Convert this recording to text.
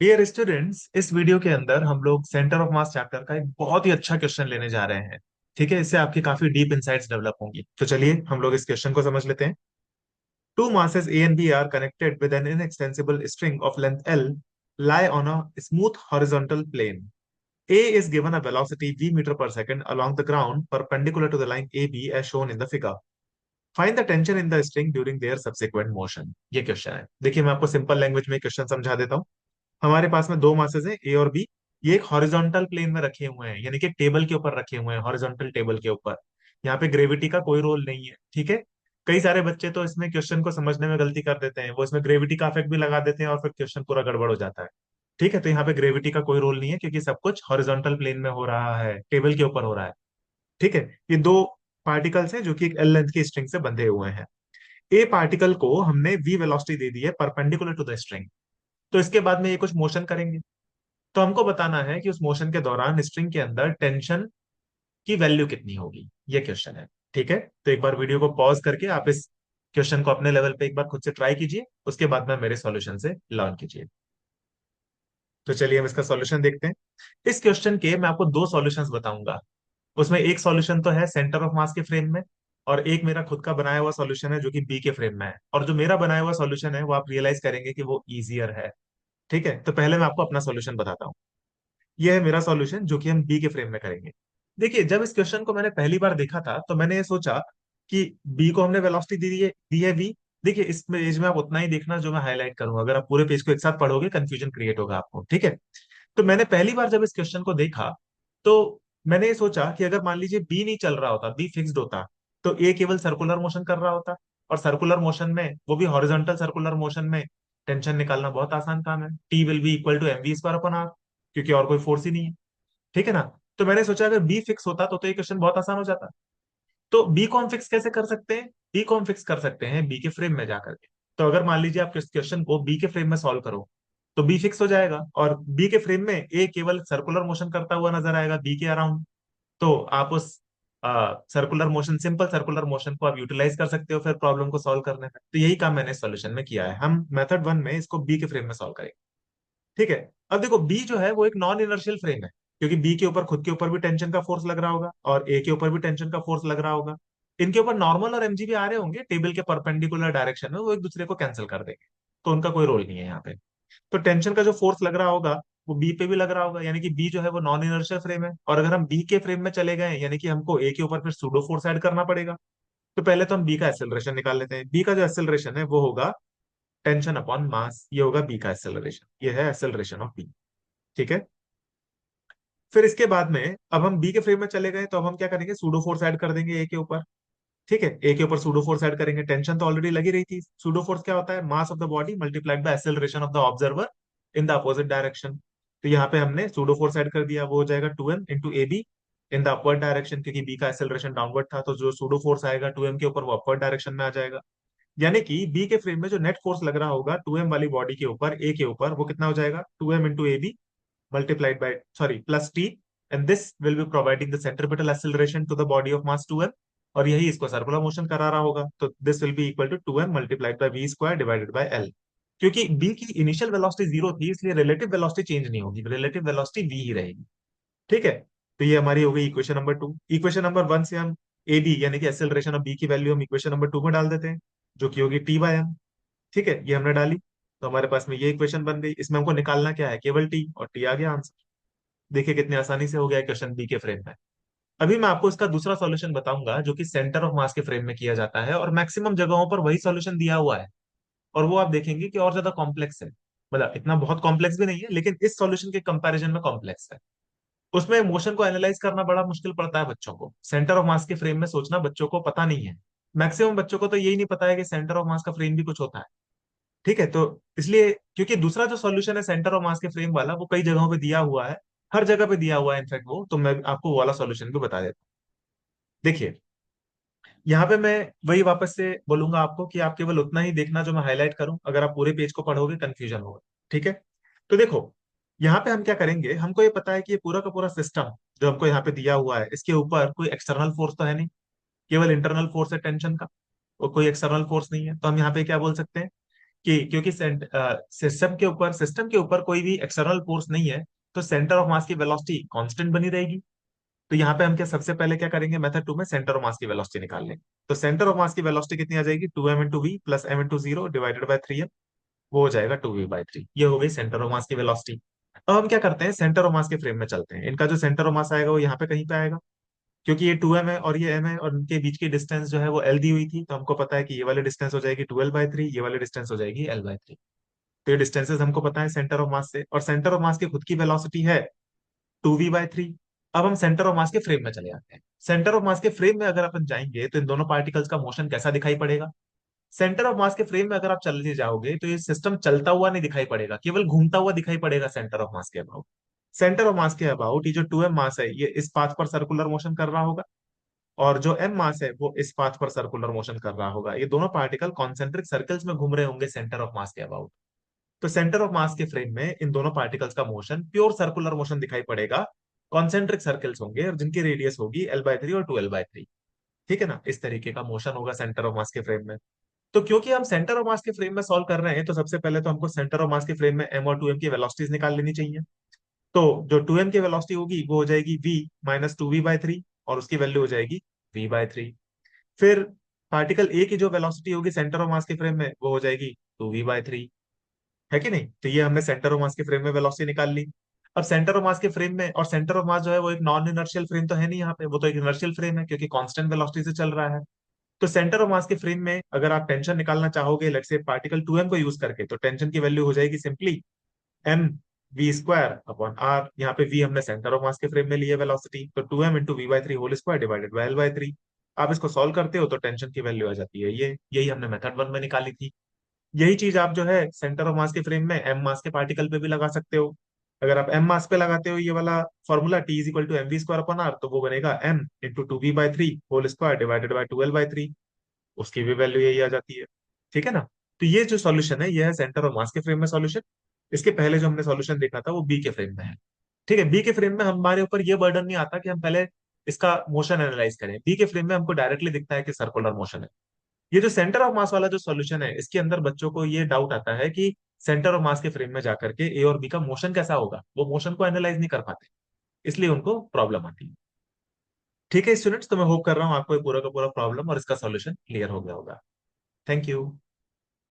Dear students, इस video के अंदर हम लोग सेंटर ऑफ मास चैप्टर का एक बहुत ही अच्छा क्वेश्चन लेने जा रहे हैं। ठीक है, इससे आपकी काफी डीप इंसाइट्स डेवलप होंगी। तो चलिए हम लोग इस क्वेश्चन को समझ लेते हैं। Two masses A and B are connected with an inextensible string of length L lie on a smooth horizontal plane. A is given a velocity v meter per second along the ground perpendicular to the line AB as shown in the figure. Find the tension in the string during their subsequent motion. ये question है। देखिए मैं आपको simple language में question समझा देता हूँ। हमारे पास में दो मासेस हैं, ए और बी। ये एक हॉरिजॉन्टल प्लेन में रखे हुए हैं, यानी कि टेबल के ऊपर रखे हुए हैं, हॉरिजॉन्टल टेबल के ऊपर। यहाँ पे ग्रेविटी का कोई रोल नहीं है। ठीक है। कई सारे बच्चे तो इसमें क्वेश्चन को समझने में गलती कर देते हैं, वो इसमें ग्रेविटी का इफेक्ट भी लगा देते हैं और फिर क्वेश्चन पूरा गड़बड़ हो जाता है। ठीक है, तो यहाँ पे ग्रेविटी का कोई रोल नहीं है क्योंकि सब कुछ हॉरिजॉन्टल प्लेन में हो रहा है, टेबल के ऊपर हो रहा है। ठीक है। ये दो पार्टिकल्स हैं जो कि एक एल लेंथ की स्ट्रिंग से बंधे हुए हैं। ए पार्टिकल को हमने वी वेलोसिटी दे दी है परपेंडिकुलर टू द स्ट्रिंग। तो इसके बाद में ये कुछ मोशन करेंगे। तो हमको बताना है कि उस मोशन के दौरान स्ट्रिंग के अंदर टेंशन की वैल्यू कितनी होगी, ये क्वेश्चन है। ठीक है, तो एक बार वीडियो को पॉज करके आप इस क्वेश्चन को अपने लेवल पे एक बार खुद से ट्राई कीजिए, उसके बाद में मेरे सॉल्यूशन से लर्न कीजिए। तो चलिए हम इसका सॉल्यूशन देखते हैं। इस क्वेश्चन के मैं आपको दो सॉल्यूशंस बताऊंगा। उसमें एक सॉल्यूशन तो है सेंटर ऑफ मास के फ्रेम में, और एक मेरा खुद का बनाया हुआ सॉल्यूशन है जो कि बी के फ्रेम में है। और जो मेरा बनाया हुआ सॉल्यूशन है वो आप रियलाइज करेंगे कि वो इजियर है। ठीक है, तो पहले मैं आपको अपना सॉल्यूशन बताता हूँ। ये है मेरा सॉल्यूशन जो कि हम बी के फ्रेम में करेंगे। देखिए जब इस क्वेश्चन को मैंने पहली बार देखा था तो मैंने ये सोचा कि बी को हमने वेलोसिटी दी है वी। देखिए इस पेज में आप उतना ही देखना जो मैं हाईलाइट करूंगा, अगर आप पूरे पेज को एक साथ पढ़ोगे कंफ्यूजन क्रिएट होगा आपको। ठीक है। तो मैंने पहली बार जब इस क्वेश्चन को देखा तो मैंने ये सोचा कि अगर मान लीजिए बी नहीं चल रहा होता, बी फिक्स्ड होता, तो ए केवल सर्कुलर मोशन कर रहा होता। और सर्कुलर मोशन में, वो भी हॉरिजॉन्टल सर्कुलर मोशन में, टेंशन निकालना बहुत आसान काम है। T will be equal to M V square upon R, क्योंकि और कोई फोर्स ही नहीं है। ठीक है ना। तो मैंने सोचा अगर बी फिक्स होता तो ये क्वेश्चन बहुत आसान हो जाता। तो बी को हम फिक्स कैसे कर सकते हैं? बी को हम फिक्स कर सकते हैं बी के फ्रेम में जाकर के। तो अगर मान लीजिए आप इस क्वेश्चन को बी के फ्रेम में सॉल्व करो तो बी फिक्स हो जाएगा, और बी के फ्रेम में ए केवल सर्कुलर मोशन करता हुआ नजर आएगा बी के अराउंड। तो आप उस circular motion, simple circular motion को आप यूटिलाइज कर सकते हो फिर प्रॉब्लम को सॉल्व करने में। तो यही काम मैंने सॉल्यूशन में किया है। हम मेथड वन में इसको बी के फ्रेम में सॉल्व करेंगे। ठीक है। अब देखो बी जो है वो एक नॉन इनर्शियल फ्रेम है, क्योंकि बी के ऊपर खुद के ऊपर भी टेंशन का फोर्स लग रहा होगा और ए के ऊपर भी टेंशन का फोर्स लग रहा होगा। इनके ऊपर नॉर्मल और एमजी भी आ रहे होंगे टेबल के परपेंडिकुलर डायरेक्शन में, वो एक दूसरे को कैंसिल कर देंगे। तो उनका कोई रोल नहीं है यहाँ पे। तो टेंशन का जो फोर्स लग रहा होगा वो बी पे भी लग रहा होगा, यानी कि बी जो है वो नॉन इनर्शियल फ्रेम है। और अगर हम बी के फ्रेम में चले गए यानी कि हमको ए के ऊपर फिर सूडो फोर्स ऐड करना पड़ेगा। तो पहले तो हम बी का एक्सेलरेशन निकाल लेते हैं। बी का जो एक्सेलरेशन है वो होगा टेंशन अपॉन मास, ये होगा बी का एक्सेलरेशन, ये है एक्सेलरेशन ऑफ बी। ठीक है। फिर इसके बाद में अब हम बी के फ्रेम में चले गए तो अब हम क्या करेंगे, सूडो फोर्स ऐड कर देंगे ए के ऊपर। ठीक है, ए के ऊपर सूडो फोर्स ऐड करेंगे, टेंशन तो ऑलरेडी लगी रही थी। सूडो फोर्स क्या होता है? Mass of the body multiplied by acceleration of the observer in the opposite direction. तो यहाँ पे हमने सूडो फोर्स ऐड कर दिया, वो हो जाएगा 2m into A be in the upward direction, क्योंकि बी का एक्सेलरेशन डाउनवर्ड था तो जो सूडो फोर्स आएगा 2m के ऊपर वो अपवर्ड डायरेक्शन में आ जाएगा। यानी कि बी के फ्रेम में जो नेट फोर्स लग रहा होगा 2m वाली बॉडी के ऊपर, ए के ऊपर, वो कितना हो जाएगा? 2m into A B multiplied by, sorry, plus t, and this will be providing the centripetal acceleration to the body of mass 2m। और यही इसको सर्कुलर मोशन करा रहा होगा, तो this will be equal to 2m multiplied by V square divided by L. क्योंकि B की initial velocity zero थी इसलिए रिलेटिव वेलोसिटी चेंज नहीं होगी, रिलेटिव वेलोसिटी वी ही रहेगी। ठीक है। तो ये हमारी हो गई equation number two. Equation number one से हम ए बी यानी कि एक्सेलरेशन ऑफ बी की वैल्यू हम इक्वेशन नंबर टू में डाल देते हैं, जो कि होगी टी बाय एम। ठीक है, ये हमने डाली। तो हमारे पास में ये इक्वेशन बन गई। इसमें हमको निकालना क्या है? केवल टी, और टी आ गया आंसर। देखिए कितनी आसानी से हो गया क्वेश्चन बी के फ्रेम में। अभी मैं आपको इसका दूसरा सॉल्यूशन बताऊंगा जो कि सेंटर ऑफ मास के फ्रेम में किया जाता है, और मैक्सिमम जगहों पर वही सॉल्यूशन दिया हुआ है। और वो आप देखेंगे कि और ज्यादा कॉम्प्लेक्स है। मतलब इतना बहुत कॉम्प्लेक्स भी नहीं है, लेकिन इस सॉल्यूशन के कंपैरिजन में कॉम्प्लेक्स है। उसमें मोशन को एनालाइज करना बड़ा मुश्किल पड़ता है बच्चों को। सेंटर ऑफ मास के फ्रेम में सोचना बच्चों को पता नहीं है। मैक्सिमम बच्चों को तो यही नहीं पता है कि सेंटर ऑफ मास का फ्रेम भी कुछ होता है। ठीक है, तो इसलिए क्योंकि दूसरा जो सॉल्यूशन है सेंटर ऑफ मास के फ्रेम वाला, वो कई जगहों पे दिया हुआ है, हर जगह पे दिया हुआ है इनफैक्ट वो, तो मैं आपको वो वाला सॉल्यूशन भी बता देता हूँ। देखिए यहाँ पे मैं वही वापस से बोलूंगा आपको कि आप केवल उतना ही देखना जो मैं हाईलाइट करूं, अगर आप पूरे पेज को पढ़ोगे कंफ्यूजन होगा। ठीक है। तो देखो यहाँ पे हम क्या करेंगे, हमको ये पता है कि ये पूरा का पूरा सिस्टम जो हमको यहाँ पे दिया हुआ है, इसके ऊपर कोई एक्सटर्नल फोर्स तो है नहीं, केवल इंटरनल फोर्स है टेंशन का, और कोई एक्सटर्नल फोर्स नहीं है। तो हम यहाँ पे क्या बोल सकते हैं कि क्योंकि सिस्टम के ऊपर कोई भी एक्सटर्नल फोर्स नहीं है, तो सेंटर ऑफ मास की वेलोसिटी कांस्टेंट बनी रहेगी। तो यहाँ पे हम क्या सबसे पहले क्या करेंगे, मेथड 2 में सेंटर ऑफ मास की वेलोसिटी निकाल लेंगे। तो सेंटर ऑफ मास की वेलोसिटी कितनी आ जाएगी, 2m × v plus m × 0 divided by 3m। वो हो जाएगा 2v/3। ये हो गई सेंटर ऑफ मास की वेलोसिटी। अब हम क्या करते हैं, सेंटर ऑफ मास के फ्रेम में चलते हैं। इनका जो सेंटर ऑफ मास आएगा वो यहाँ पे कहीं पे आएगा, क्योंकि ये 2m है और ये m है, और इनके बीच की डिस्टेंस जो है वो l दी हुई थी। तो हमको पता है कि ये वाली डिस्टेंस हो जाएगी 2l/3, ये वाली डिस्टेंस हो जाएगी l/3। तो ये डिस्टेंसेस हमको पता है सेंटर ऑफ मास से, और सेंटर ऑफ मास की खुद की वेलोसिटी है 2v/3। अब हम सेंटर ऑफ मास के फ्रेम में चले जाते हैं। सेंटर ऑफ मास के फ्रेम में अगर अपन जाएंगे तो इन दोनों पार्टिकल्स का मोशन कैसा दिखाई पड़ेगा। सेंटर ऑफ मास के फ्रेम में अगर आप चलते जाओगे तो ये सिस्टम चलता हुआ नहीं दिखाई पड़ेगा, केवल घूमता हुआ दिखाई पड़ेगा सेंटर ऑफ मास के अबाउट। सेंटर ऑफ मास के अबाउट ये जो 2m मास है ये इस पाथ पर सर्कुलर मोशन कर रहा होगा, और जो m मास है वो इस पाथ पर सर्कुलर मोशन कर रहा होगा। ये दोनों पार्टिकल कॉन्सेंट्रिक सर्कल्स में घूम रहे होंगे सेंटर ऑफ मास के अबाउट। तो सेंटर ऑफ मास के फ्रेम में इन दोनों पार्टिकल्स का मोशन प्योर सर्कुलर मोशन दिखाई पड़ेगा। कॉन्सेंट्रिक सर्कल्स होंगे और जिनकी रेडियस होगी l/3 और 2l/3। ठीक है ना, इस तरीके का मोशन होगा सेंटर ऑफ मास के फ्रेम में। तो क्योंकि हम सेंटर ऑफ मास के फ्रेम में सॉल्व कर रहे हैं, तो सबसे पहले तो हमको सेंटर ऑफ मास के फ्रेम में m और 2m की वेलोसिटीज निकाल लेनी चाहिए। तो जो 2m की वेलोसिटी होगी वो हो जाएगी v - 2v/3, और उसकी वैल्यू हो जाएगी v/3। फिर पार्टिकल ए की जो वेलोसिटी होगी सेंटर ऑफ मास के फ्रेम में वो हो जाएगी 2v/3, है कि नहीं। तो ये हमने सेंटर ऑफ मास के फ्रेम में वेलोसिटी निकाल ली। अब सेंटर ऑफ मास के फ्रेम में, और सेंटर ऑफ मास जो है वो एक नॉन इनर्शियल फ्रेम तो है नहीं यहाँ पे, वो तो एक इनर्शियल फ्रेम है क्योंकि कांस्टेंट वेलोसिटी से चल रहा है। तो सेंटर ऑफ मास के फ्रेम में अगर आप टेंशन निकालना चाहोगे लेट्स से पार्टिकल 2m को यूज करके, तो टेंशन की वैल्यू हो जाएगी सिंपली mv²/r। यहाँ पे v हमने सेंटर ऑफ मास के फ्रेम में लिए वेलोसिटी, तो 2m × v/3 whole square divided bye l/3। आप इसको सॉल्व करते हो तो टेंशन की वैल्यू आ जाती है ये, यही हमने मेथड 1 में निकाली थी। यही चीज आप जो है सेंटर ऑफ मास के फ्रेम में m मास के पार्टिकल पे भी लगा सकते हो। अगर आप m मास पे लगाते हो ये वाला फॉर्मूला T = mv²/r, तो वो बनेगा m × 2v/3 whole square divided by 2l/3। उसकी भी वैल्यू यही आ जाती है। ठीक है ना। तो ये जो सॉल्यूशन है ये है सेंटर ऑफ मास के फ्रेम में सॉल्यूशन। इसके पहले जो हमने सॉल्यूशन देखा था वो बी के फ्रेम में है। ठीक है, बी के फ्रेम में हमारे ऊपर ये बर्डन नहीं आता कि हम पहले इसका मोशन एनालाइज करें। बी के फ्रेम में हमको डायरेक्टली दिखता है कि सर्कुलर मोशन है। ये जो सेंटर ऑफ मास वाला जो सॉल्यूशन है इसके अंदर बच्चों को ये डाउट आता है कि सेंटर ऑफ मास के फ्रेम में जाकर के ए और बी का मोशन कैसा होगा, वो मोशन को एनालाइज नहीं कर पाते, इसलिए उनको प्रॉब्लम आती है। ठीक है स्टूडेंट्स, तो मैं होप कर रहा हूँ आपको ये पूरा का पूरा प्रॉब्लम और इसका सॉल्यूशन क्लियर हो गया होगा। Thank you.